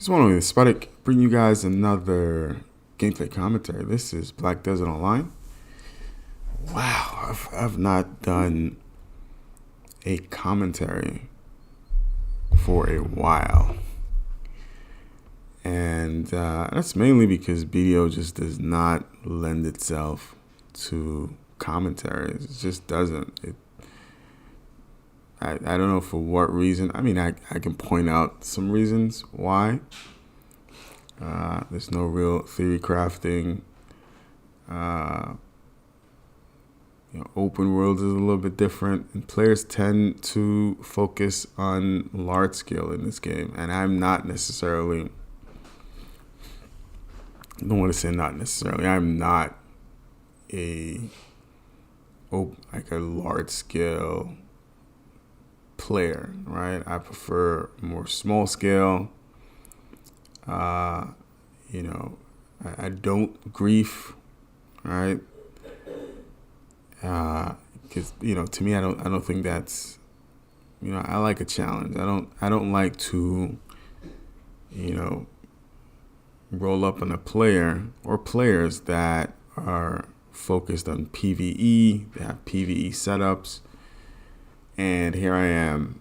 Just want to Sputnik bring you guys another gameplay commentary. This is Black Desert Online. Wow, I've not done a commentary for a while. And that's mainly because BDO just does not lend itself to commentaries. It just doesn't. I don't know for what reason. I mean, I can point out some reasons why. There's no real theory crafting. Open world is a little bit different, and players tend to focus on large scale in this game. And I'm not necessarily. I don't want to say not necessarily. I'm not a large scale player, right? I prefer more small scale. I don't grief, right? Because to me, I don't think that's, I like a challenge. I don't like to, roll up on a player or players that are focused on PvE. They have PvE setups. And here I am,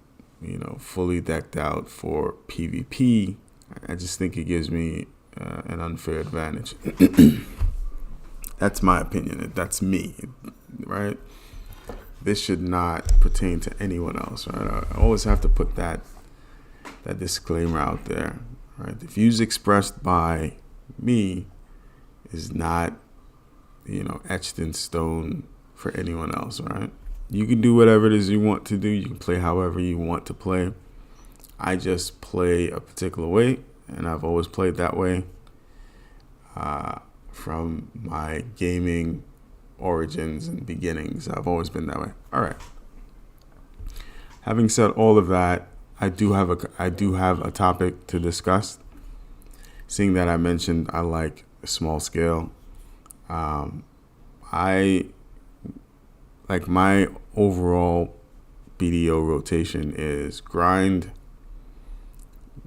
fully decked out for PvP. I just think it gives me an unfair advantage. That's my opinion. That's me, right? This should not pertain to anyone else, right? I always have to put that disclaimer out there, right? The views expressed by me is not, etched in stone for anyone else, right? You can do whatever it is you want to do. You can play however you want to play. I just play a particular way, and I've always played that way from my gaming origins and beginnings. I've always been that way. All right. Having said all of that, I do have a topic to discuss. Seeing that I mentioned I like small scale, my overall BDO rotation is grind,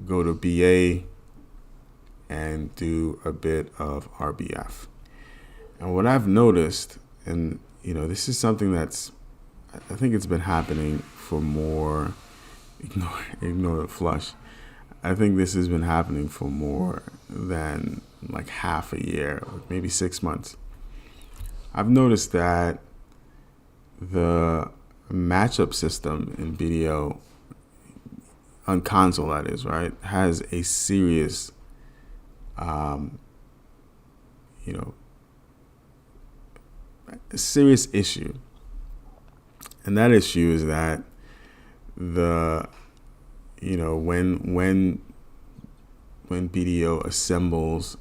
go to BA, and do a bit of RBF. And what I've noticed, and this is something that's, I think it's been happening for more, ignore the flush. I think this has been happening for more than like half a year, or maybe 6 months. I've noticed that the matchup system in BDO, on console that is, right, has a serious, a serious issue. And that issue is that when BDO assembles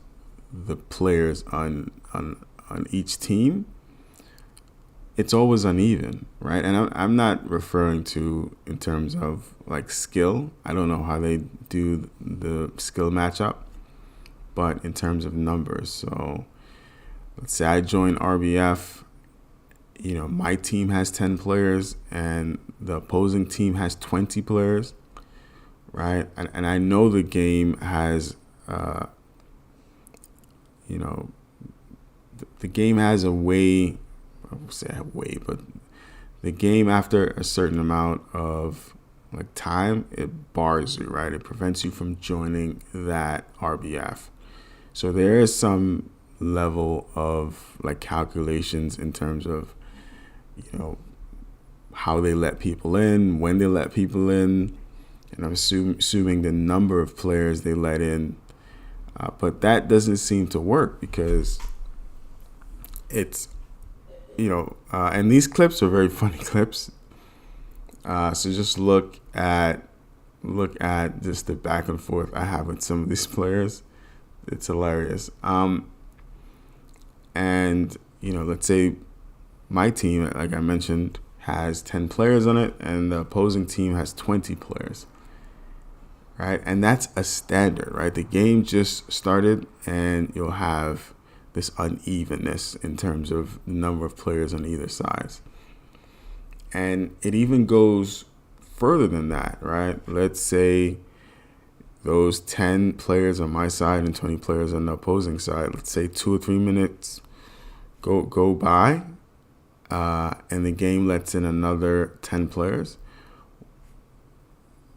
the players on each team, it's always uneven, right? And I'm not referring to in terms of like skill. I don't know how they do the skill matchup, but in terms of numbers. So let's say I join RBF, my team has 10 players and the opposing team has 20 players, right? And I know the game has, the game has a way, I won't say a way, but the game after a certain amount of like time, it bars you, right? It prevents you from joining that RBF. So there is some level of like calculations in terms of, how they let people in, when they let people in, and I'm assuming the number of players they let in. But that doesn't seem to work because it's, and these clips are very funny clips. So just look at just the back and forth I have with some of these players. It's hilarious. And let's say my team, like I mentioned, has 10 players on it, and the opposing team has 20 players. Right? And that's a standard, right? The game just started, and you'll have this unevenness in terms of the number of players on either side. And it even goes further than that, right? Let's say those 10 players on my side and 20 players on the opposing side, let's say 2 or 3 minutes go by, and the game lets in another 10 players.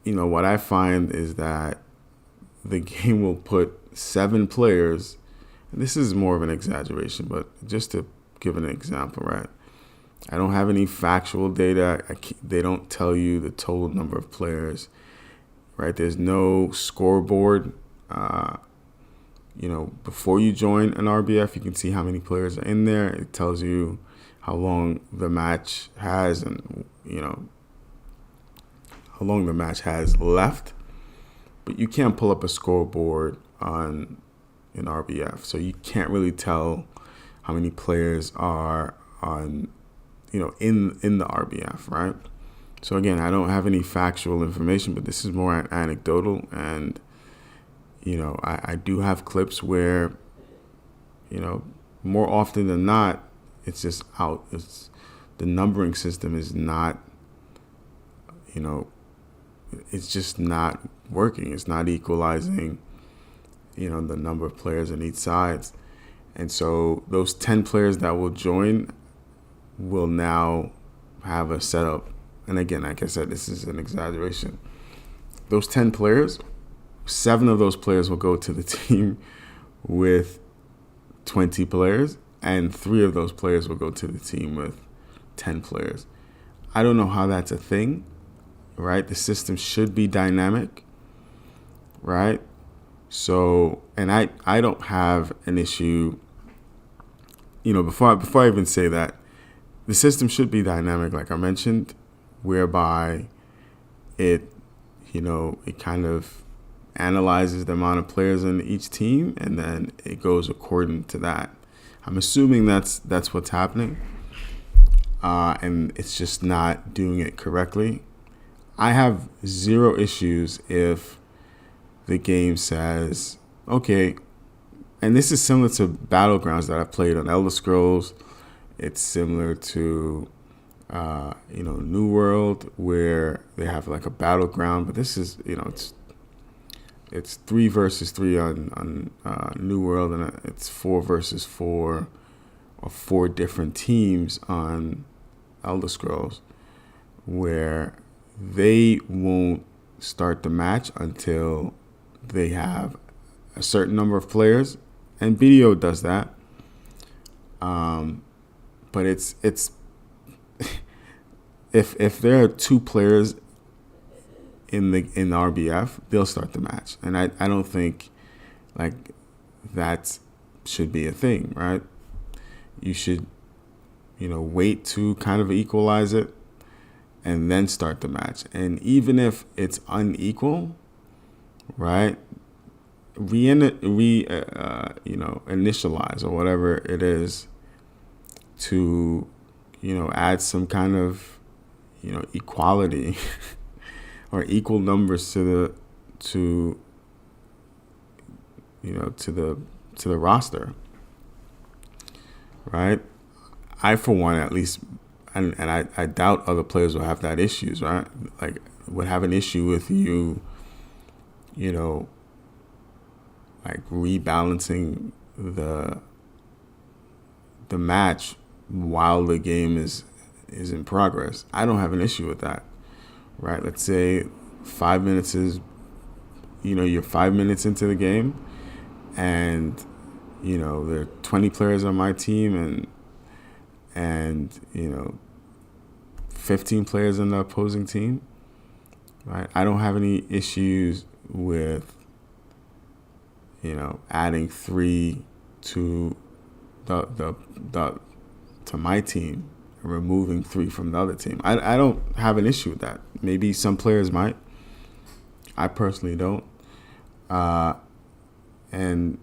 What I find is that the game will put 7 players, and this is more of an exaggeration, but just to give an example, right? I don't have any factual data. They don't tell you the total number of players, right? There's no scoreboard. Before you join an RBF, you can see how many players are in there. It tells you how long the match has and, how long the match has left. But you can't pull up a scoreboard on an RBF. So you can't really tell how many players are on, in the RBF, right? So again, I don't have any factual information, but this is more anecdotal. And, I do have clips where, more often than not, it's just out. The numbering system is not, it's just not working. It's not equalizing, the number of players on each side. And so those 10 players that will join will now have a setup. And again, like I said, this is an exaggeration. Those 10 players, 7 of those players will go to the team with 20 players, and 3 of those players will go to the team with 10 players. I don't know how that's a thing, right? The system should be dynamic, right? So, and I don't have an issue, before I even say that, the system should be dynamic, like I mentioned, whereby it kind of analyzes the amount of players on each team, and then it goes according to that. I'm assuming that's what's happening, and it's just not doing it correctly. I have 0 issues if the game says, okay, and this is similar to Battlegrounds that I played on Elder Scrolls. It's similar to, New World, where they have like a battleground, but this is, it's 3 versus 3 on New World, and it's 4 versus 4, or 4 different teams on Elder Scrolls, where they won't start the match until they have a certain number of players, and BDO does that. But it's if there are 2 players in the RBF, they'll start the match, and I don't think like that should be a thing, right? You should wait to kind of equalize it and then start the match. And even if it's unequal, right, initialize or whatever it is to add some kind of equality or equal numbers to the roster, right? I, for one, at least, and I doubt other players will have that issues, right? Like, would have an issue with you, like rebalancing the match while the game is in progress. I don't have an issue with that, right? Let's say 5 minutes is, you're 5 minutes into the game, and there are 20 players on my team, and 15 players on the opposing team, right? I don't have any issues with adding 3 to to my team and removing 3 from the other team. I don't have an issue with that. Maybe some players might. I personally don't. And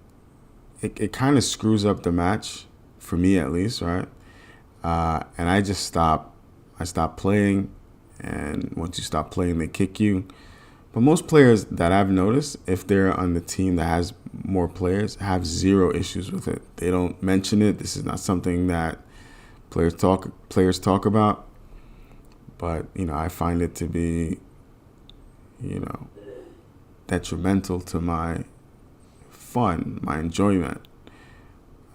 it kind of screws up the match, for me at least, right? And I just stop playing, and once you stop playing, they kick you. But most players that I've noticed, if they're on the team that has more players, have 0 issues with it. They don't mention it. This is not something that players talk about. But I find it to be, detrimental to my fun, my enjoyment.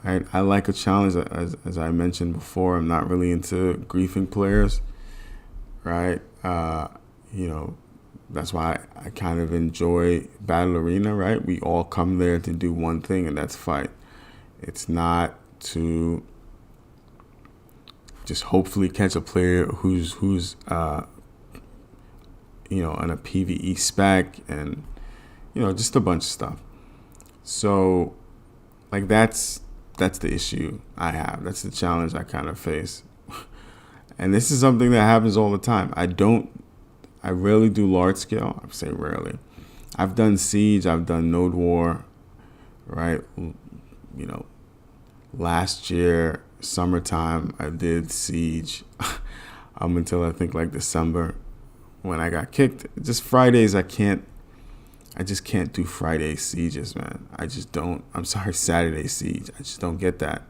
Right? I like a challenge, as I mentioned before. I'm not really into griefing players, right? That's why I kind of enjoy Battle Arena, right? We all come there to do one thing, and that's fight. It's not to just hopefully catch a player who's on a PvE spec and, just a bunch of stuff. So, like, that's the issue I have. That's the challenge I kind of face. And this is something that happens all the time. I rarely do large scale. I say rarely. I've done Siege. I've done Node War, right? Last year, summertime, I did Siege until I think like December when I got kicked. Just Fridays, I just can't do Friday Sieges, man. I just don't. I'm sorry, Saturday Siege. I just don't get that.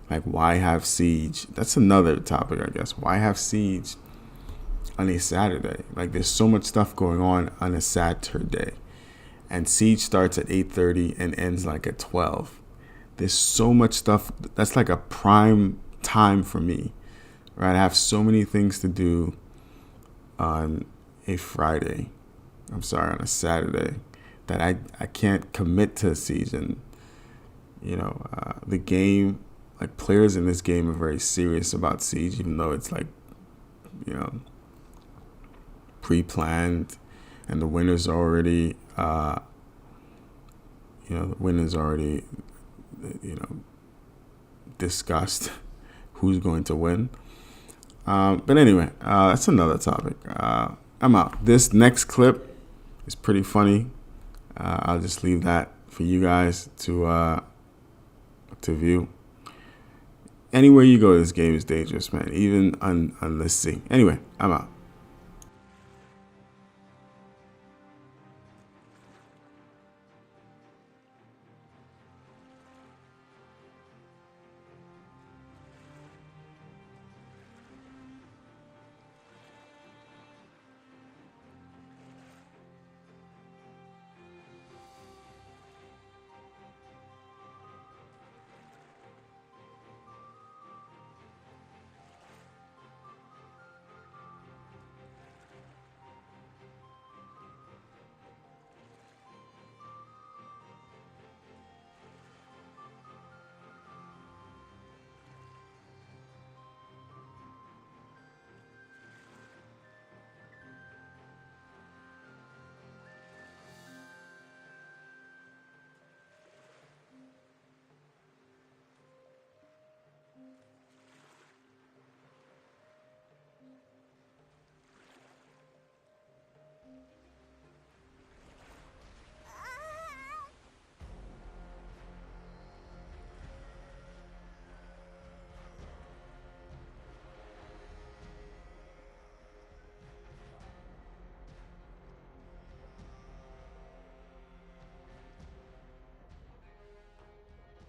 Like, why have Siege? That's another topic, I guess. Why have Siege on a Saturday? Like, there's so much stuff going on a Saturday. And Siege starts at 8:30 and ends like at 12. There's so much stuff. That's like a prime time for me, right? I have so many things to do on a Friday. I'm sorry, on a Saturday, that I can't commit to a season. The game, like, players in this game are very serious about Siege, even though it's like, pre-planned, and the winners already, discussed who's going to win. But anyway, that's another topic. I'm out. This next clip is pretty funny. I'll just leave that for you guys to view. Anywhere you go, this game is dangerous, man. Even on this sea. Anyway, I'm out.